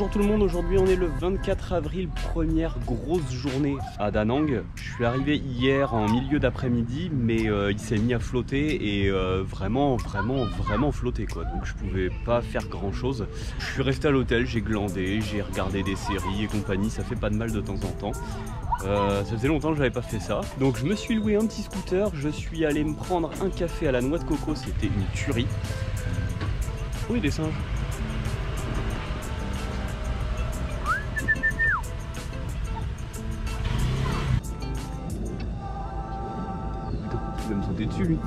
Bonjour tout le monde, aujourd'hui on est le 24 avril, première grosse journée à Da Nang. Je suis arrivé hier en milieu d'après-midi, mais il s'est mis à flotter et vraiment flotter quoi. Donc je pouvais pas faire grand chose. Je suis resté à l'hôtel, j'ai glandé, j'ai regardé des séries et compagnie, ça fait pas de mal de temps en temps. Ça faisait longtemps que j'avais pas fait ça. Donc je me suis loué un petit scooter, je suis allé me prendre un café à la noix de coco, c'était une tuerie. Oui, des singes. Il va me sauter dessus lui.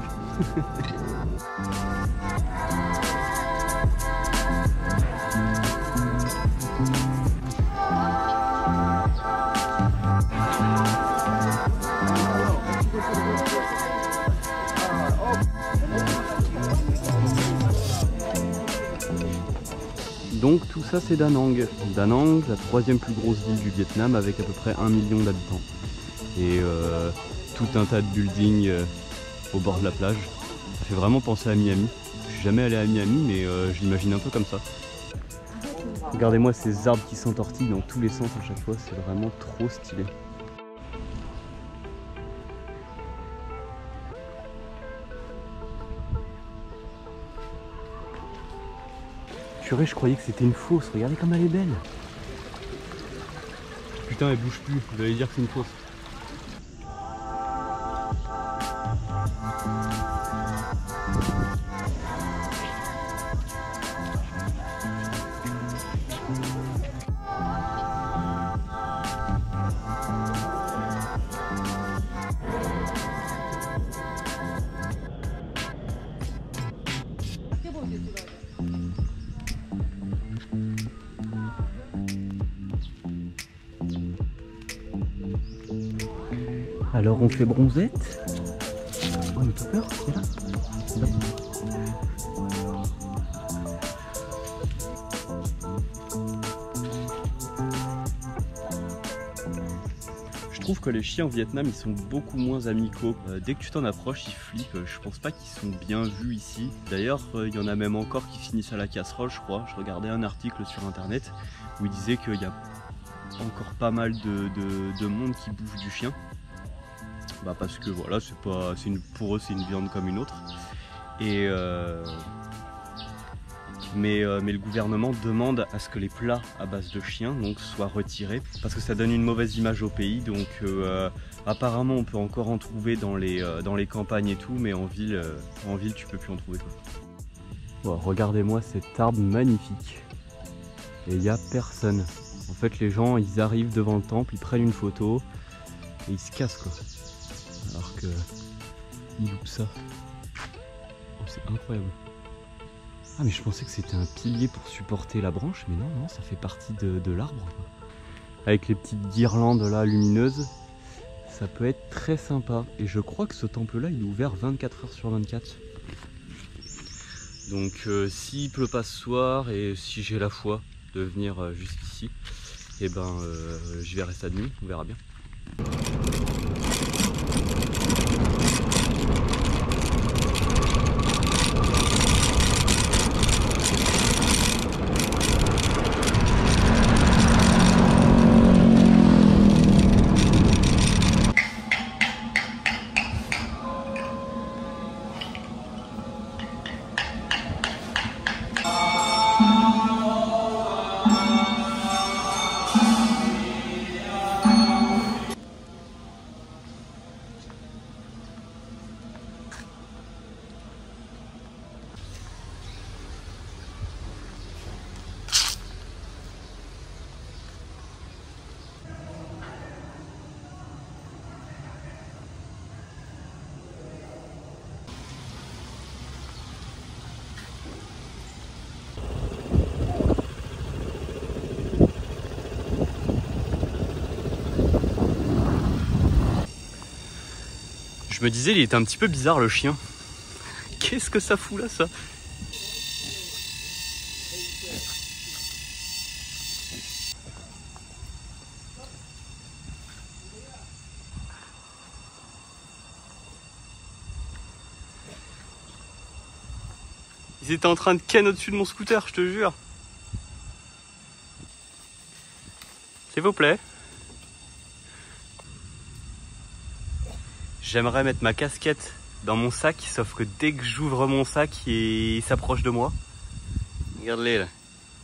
Donc tout ça c'est Da Nang. Da Nang, la troisième plus grosse ville du Vietnam avec à peu près 1 million d'habitants. Et tout un tas de buildings au bord de la plage. Ça fait vraiment penser à Miami. Je suis jamais allé à Miami mais je l'imagine un peu comme ça. Regardez-moi ces arbres qui s'entortillent dans tous les sens à chaque fois, c'est vraiment trop stylé. Purée, je croyais que c'était une fausse, regardez comme elle est belle. Putain, elle bouge plus, vous allez dire que c'est une fausse. Alors on fait bronzette. Oh mais t'as peur, c'est là. Je trouve que les chiens au Vietnam ils sont beaucoup moins amicaux. Dès que tu t'en approches ils flippent. Je pense pas qu'ils sont bien vus ici. D'ailleurs il y en a même encore qui finissent à la casserole je crois. Je regardais un article sur internet où il disait qu'il y a encore pas mal de monde qui bouffe du chien. Bah parce que voilà, pour eux c'est une viande comme une autre. Et mais le gouvernement demande à ce que les plats à base de chiens donc soient retirés parce que ça donne une mauvaise image au pays. Donc apparemment on peut encore en trouver dans les campagnes et tout, mais en ville tu peux plus en trouver quoi. Bon, regardez-moi cet arbre magnifique. Et il n'y a personne. En fait les gens ils arrivent devant le temple, ils prennent une photo et ils se cassent quoi. Alors que ils loupent ça. Oh, c'est incroyable. Ah mais je pensais que c'était un pilier pour supporter la branche, mais non, ça fait partie de l'arbre. Avec les petites guirlandes là lumineuses, ça peut être très sympa. Et je crois que ce temple là il est ouvert 24 heures sur 24. Donc s'il pleut pas ce soir et si j'ai la foi de venir jusqu'ici, et ben je verrai ça de nuit, on verra bien. Je me disais, il était un petit peu bizarre le chien. Qu'est-ce que ça fout là, ça? Ils étaient en train de ken au-dessus de mon scooter, je te jure. S'il vous plaît. J'aimerais mettre ma casquette dans mon sac, sauf que dès que j'ouvre mon sac, il s'approche de moi. Regarde-les là.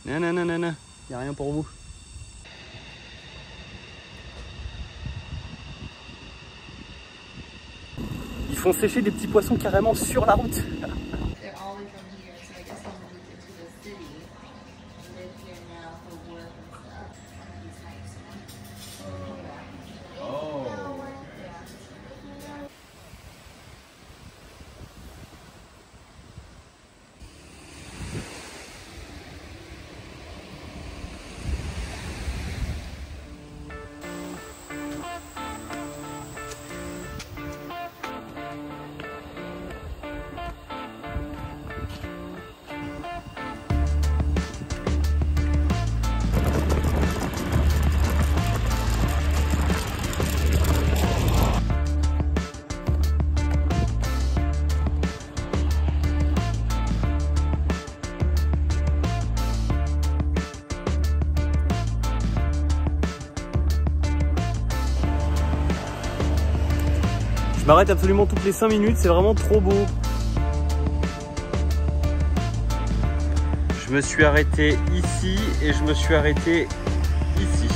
Non, y a rien pour vous. Ils font sécher des petits poissons carrément sur la route. Je m'arrête absolument toutes les 5 minutes, c'est vraiment trop beau. Je me suis arrêté ici et je me suis arrêté ici.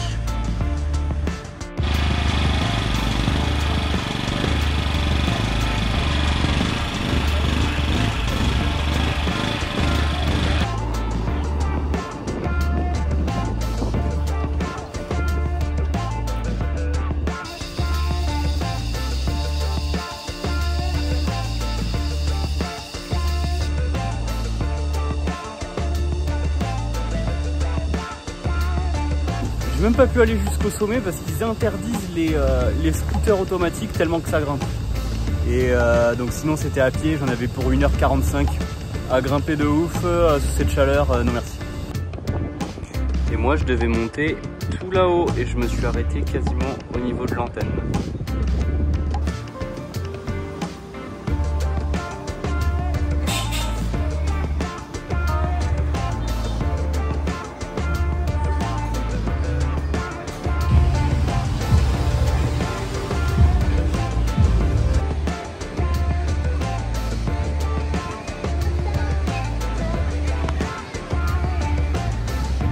J'ai même pas pu aller jusqu'au sommet parce qu'ils interdisent les scooters automatiques tellement que ça grimpe. Et donc sinon c'était à pied, j'en avais pour 1h45 à grimper de ouf sous cette chaleur, non merci. Et moi je devais monter tout là-haut et je me suis arrêté quasiment au niveau de l'antenne.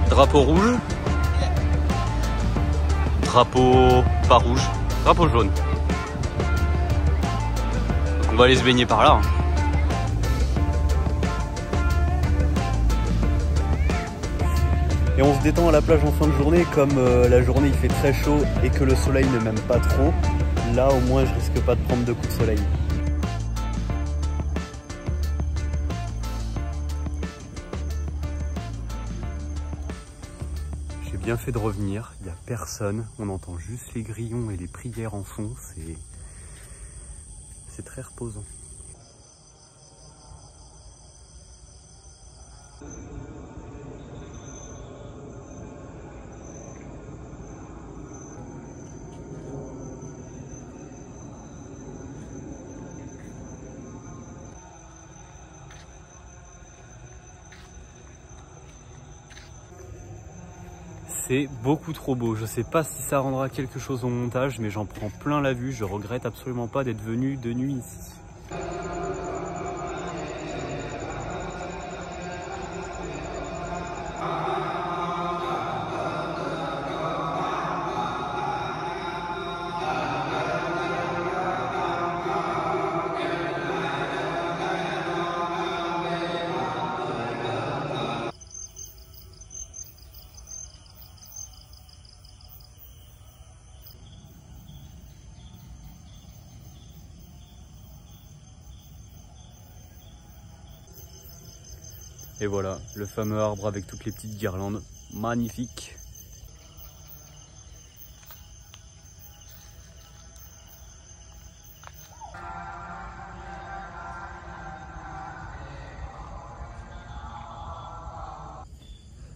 Drapeau rouge, drapeau pas rouge, drapeau jaune. Donc on va aller se baigner par là. Et on se détend à la plage en fin de journée, comme la journée il fait très chaud et que le soleil ne m'aime pas trop. Là au moins je risque pas de prendre de coups de soleil. Bien fait de revenir, il n'y a personne, on entend juste les grillons et les prières en fond, c'est très reposant. C'est beaucoup trop beau, je sais pas si ça rendra quelque chose au montage, mais j'en prends plein la vue, je regrette absolument pas d'être venu de nuit ici. Et voilà, le fameux arbre avec toutes les petites guirlandes, magnifique.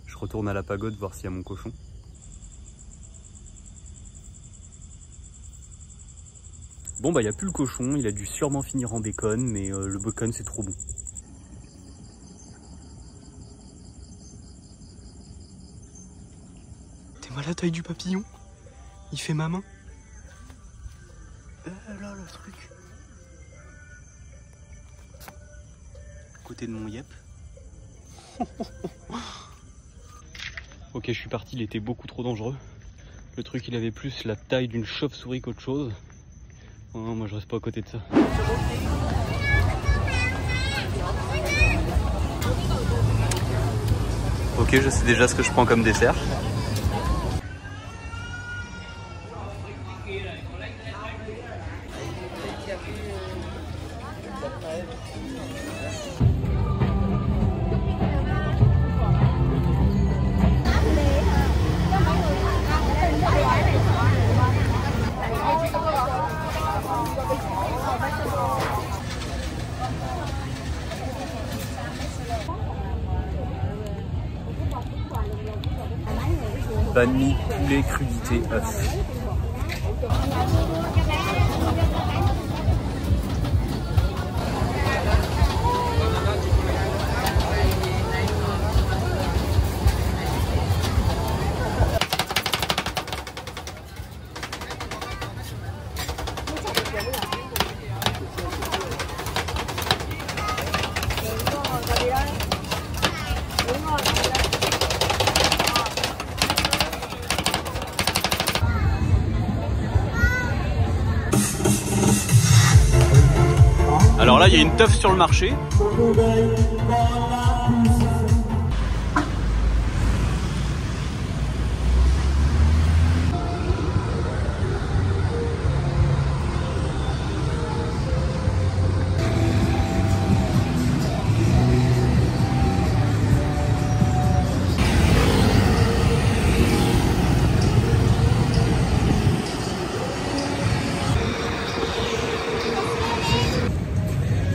Je retourne à la pagode voir s'il y a mon cochon. Bon bah il n'y a plus le cochon, il a dû sûrement finir en bacon, mais le bacon c'est trop bon. vois la taille du papillon? Il fait ma main. Là, le truc. À côté de mon yep. Ok, je suis parti, il était beaucoup trop dangereux. Le truc, il avait plus la taille d'une chauve-souris qu'autre chose. Oh non, moi je reste pas à côté de ça. Ok, je sais déjà ce que je prends comme dessert. Banh mi, poulet, crudité, œuf. Alors là, il y a une teuf sur le marché.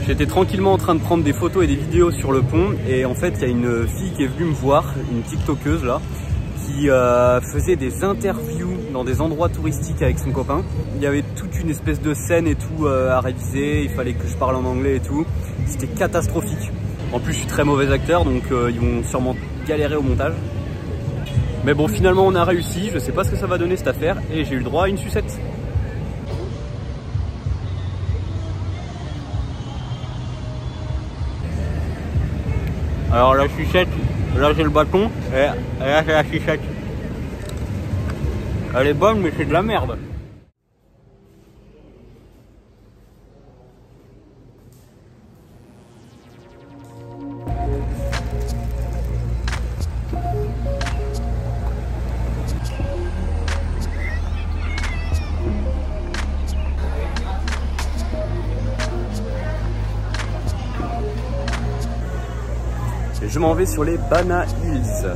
J'étais tranquillement en train de prendre des photos et des vidéos sur le pont et en fait il y a une fille qui est venue me voir, une tiktokeuse là, qui faisait des interviews dans des endroits touristiques avec son copain. Il y avait toute une espèce de scène et tout à réviser, il fallait que je parle en anglais et tout. C'était catastrophique. En plus je suis très mauvais acteur donc ils vont sûrement galérer au montage. Mais bon finalement on a réussi, je sais pas ce que ça va donner cette affaire et j'ai eu le droit à une sucette. Alors la sucette, là j'ai le bâton et là j'ai la sucette. Elle est bonne mais c'est de la merde. Je m'en vais sur les Bana Hills,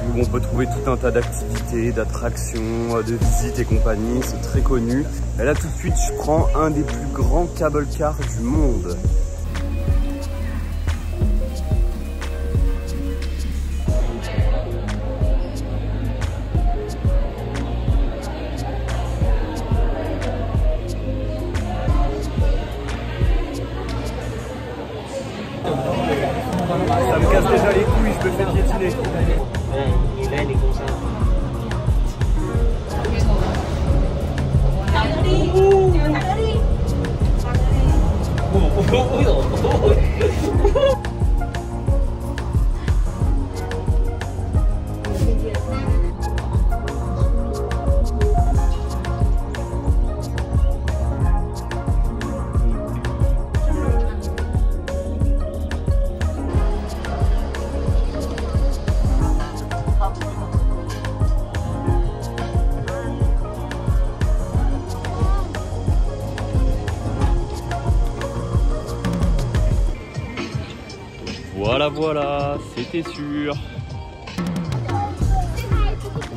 où on peut trouver tout un tas d'activités, d'attractions, de visites et compagnie, c'est très connu. Et là tout de suite, je prends un des plus grands cable cars du monde. Ça me casse déjà les couilles, je me fais piétiner. Il est comme ça. Voilà, c'était sûr.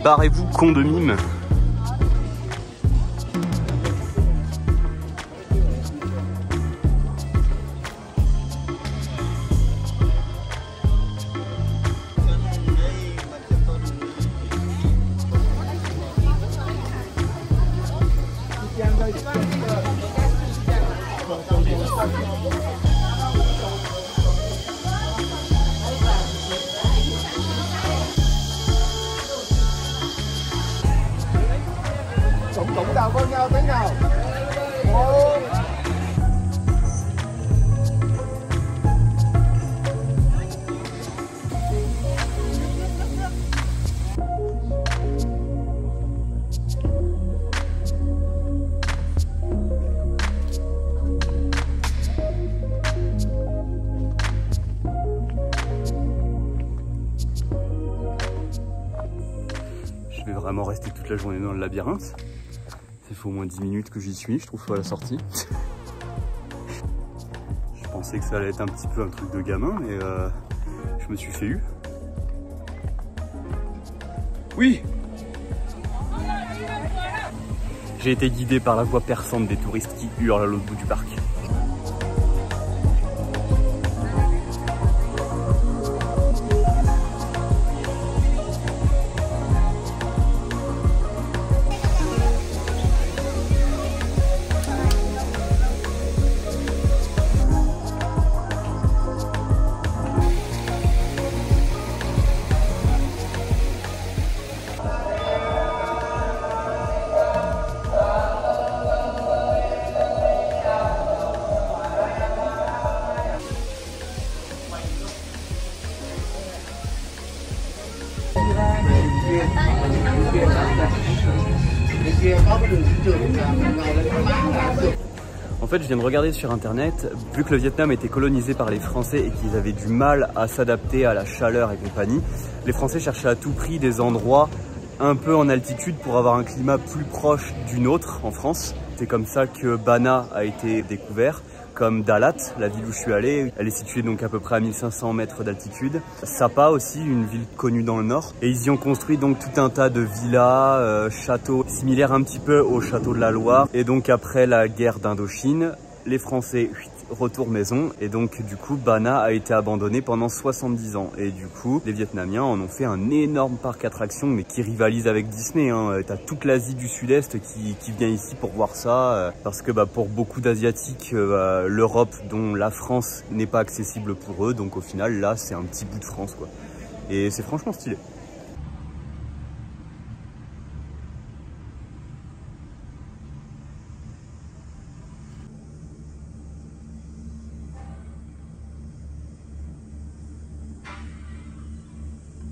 Barrez-vous, con de mime. vraiment rester toute la journée dans le labyrinthe. Ça fait au moins 10 minutes que j'y suis, je trouve, à la sortie. Je pensais que ça allait être un petit peu un truc de gamin, mais je me suis fait eu. Oui! J'ai été guidé par la voix perçante des touristes qui hurlent à l'autre bout du parc. En fait, je viens de regarder sur internet, vu que le Vietnam était colonisé par les Français et qu'ils avaient du mal à s'adapter à la chaleur et compagnie, les Français cherchaient à tout prix des endroits un peu en altitude pour avoir un climat plus proche du nôtre en France. C'est comme ça que Bana a été découvert, comme Dalat, la ville où je suis allé. Elle est située donc à peu près à 1500 mètres d'altitude. Sapa aussi, une ville connue dans le nord. Et ils y ont construit donc tout un tas de villas, châteaux similaires un petit peu au château de la Loire. Et donc après la guerre d'Indochine, les Français retour maison et donc du coup Bana a été abandonné pendant 70 ans et du coup les Vietnamiens en ont fait un énorme parc attraction mais qui rivalise avec Disney, hein. T'as toute l'Asie du Sud-Est qui vient ici pour voir ça parce que pour beaucoup d'Asiatiques l'Europe dont la France n'est pas accessible pour eux, donc au final là c'est un petit bout de France quoi et c'est franchement stylé.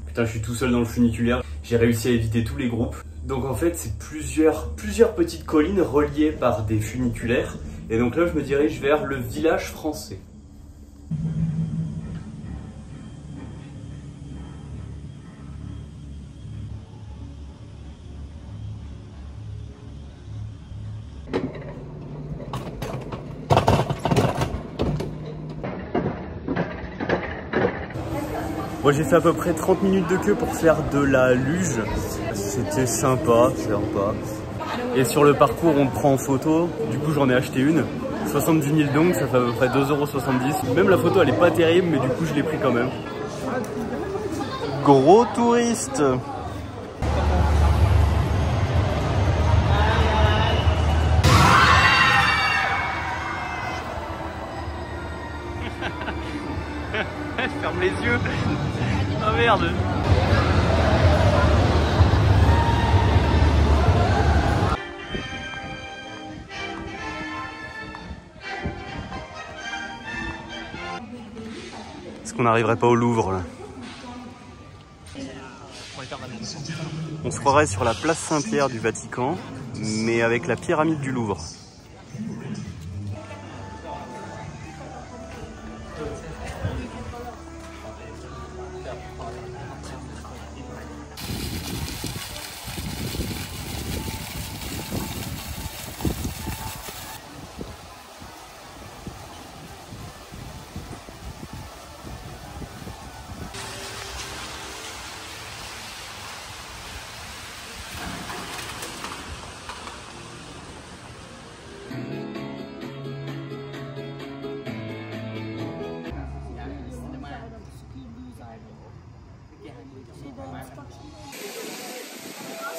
Putain, je suis tout seul dans le funiculaire, j'ai réussi à éviter tous les groupes. Donc en fait, c'est plusieurs petites collines reliées par des funiculaires. Et donc là, je me dirige vers le village français. Moi j'ai fait à peu près 30 minutes de queue pour faire de la luge. C'était sympa. Et sur le parcours on te prend en photo. Du coup j'en ai acheté une. 70 000 dong, ça fait à peu près 2,70 €. Même la photo elle est pas terrible mais du coup je l'ai pris quand même. Gros touriste. Ferme les yeux. Oh merde. Est-ce qu'on n'arriverait pas au Louvre là? On se croirait sur la place Saint-Pierre du Vatican, mais avec la pyramide du Louvre.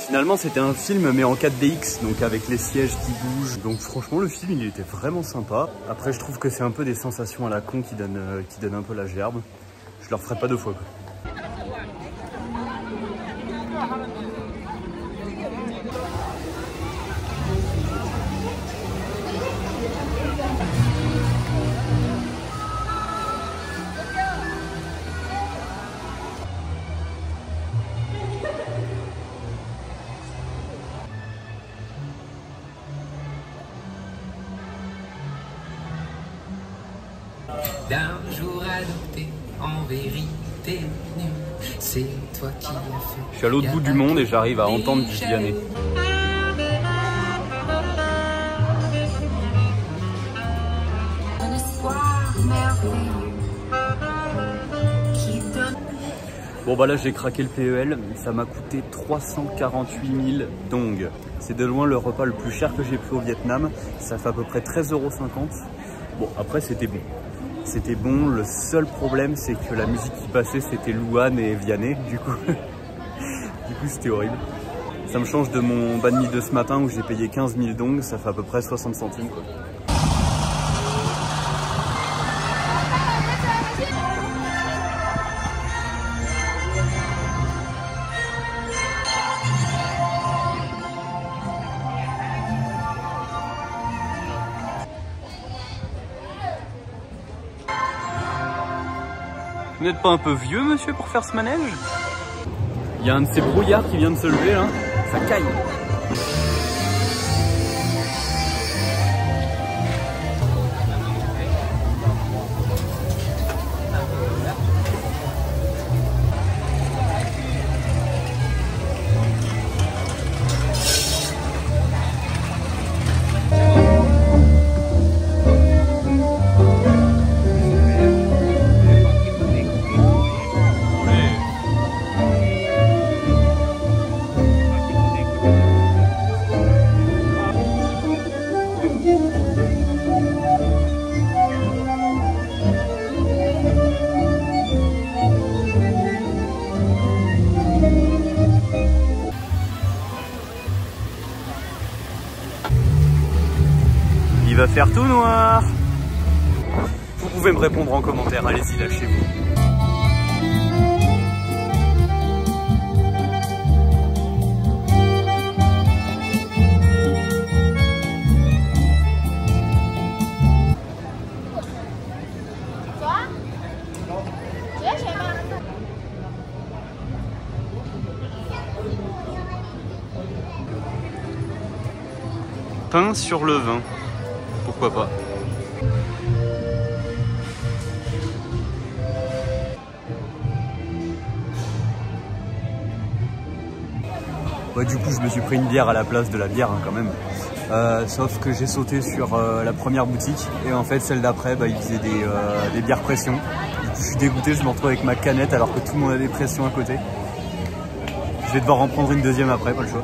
Finalement c'était un film mais en 4DX, donc avec les sièges qui bougent. Donc franchement le film il était vraiment sympa. Après je trouve que c'est un peu des sensations à la con qui donnent un peu la gerbe. Je le referai pas deux fois quoi. D'un jour adopté, en vérité, t'es venu, c'est toi qui l'as fait. Je suis à l'autre bout du monde et j'arrive à entendre du Vianney. Un espoir merveilleux qui donne. Bon bah là j'ai craqué le PEL, ça m'a coûté 348 000 dong. C'est de loin le repas le plus cher que j'ai pris au Vietnam, ça fait à peu près 13,50 €. Bon après c'était bon. C'était bon, le seul problème c'est que la musique qui passait c'était Luan et Vianney, du coup c'était horrible. Ça me change de mon banh mi de ce matin où j'ai payé 15 000 dong, ça fait à peu près 60 centimes quoi. Vous n'êtes pas un peu vieux, monsieur, pour faire ce manège? Il y a un de ces brouillards qui vient de se lever, là. Ça caille. Il va faire tout noir. Vous pouvez me répondre en commentaire, allez-y, lâchez-vous. Pain sur le vin, pourquoi pas. Ouais, du coup je me suis pris une bière à la place de la bière hein, quand même. Sauf que j'ai sauté sur la première boutique et en fait celle d'après ils faisaient des bières pression. Du coup je suis dégoûté, je me retrouve avec ma canette alors que tout le monde a des pressions à côté. Je vais devoir en prendre une deuxième après, pas le choix.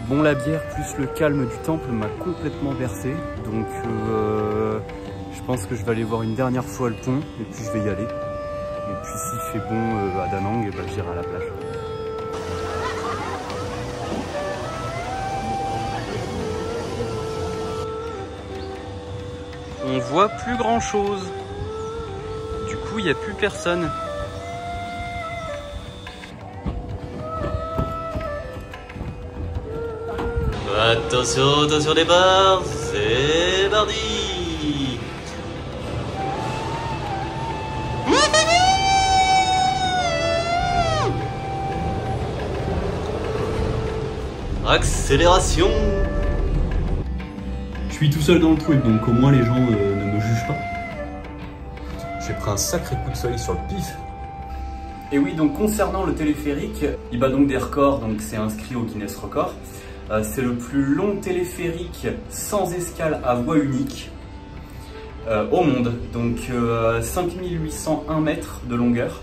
Bon, la bière plus le calme du temple m'a complètement bercé, donc je pense que je vais aller voir une dernière fois le pont et puis je vais y aller. Et puis s'il fait bon à Da Nang, j'irai à la plage. On voit plus grand chose, du coup il n'y a plus personne. Attention, attention les barres, c'est parti. Accélération. Je suis tout seul dans le truc, donc au moins les gens ne me jugent pas. J'ai pris un sacré coup de soleil sur le pif. Et oui, donc concernant le téléphérique, il bat donc des records, donc c'est inscrit au Guinness Record. C'est le plus long téléphérique sans escale à voie unique au monde, donc 5801 mètres de longueur.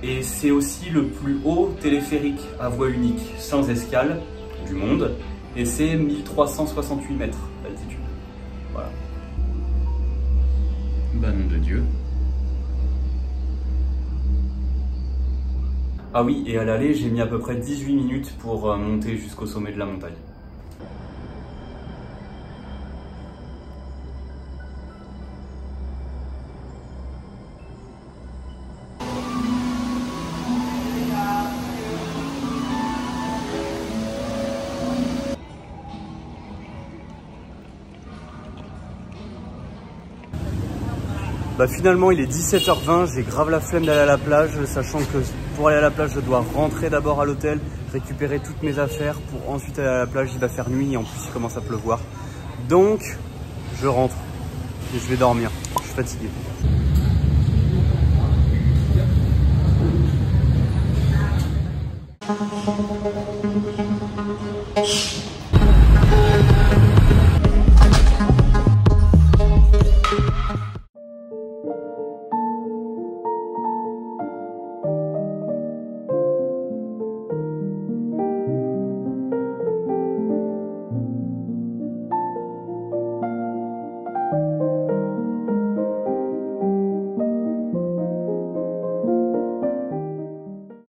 Et c'est aussi le plus haut téléphérique à voie unique sans escale du monde, et c'est 1368 mètres d'altitude. Voilà. Bah nom de Dieu. Ah oui, et à l'aller, j'ai mis à peu près 18 minutes pour monter jusqu'au sommet de la montagne. Bah finalement il est 17h20, j'ai grave la flemme d'aller à la plage, sachant que pour aller à la plage je dois rentrer d'abord à l'hôtel, récupérer toutes mes affaires pour ensuite aller à la plage. Il va faire nuit et en plus il commence à pleuvoir. Donc je rentre et je vais dormir, je suis fatigué.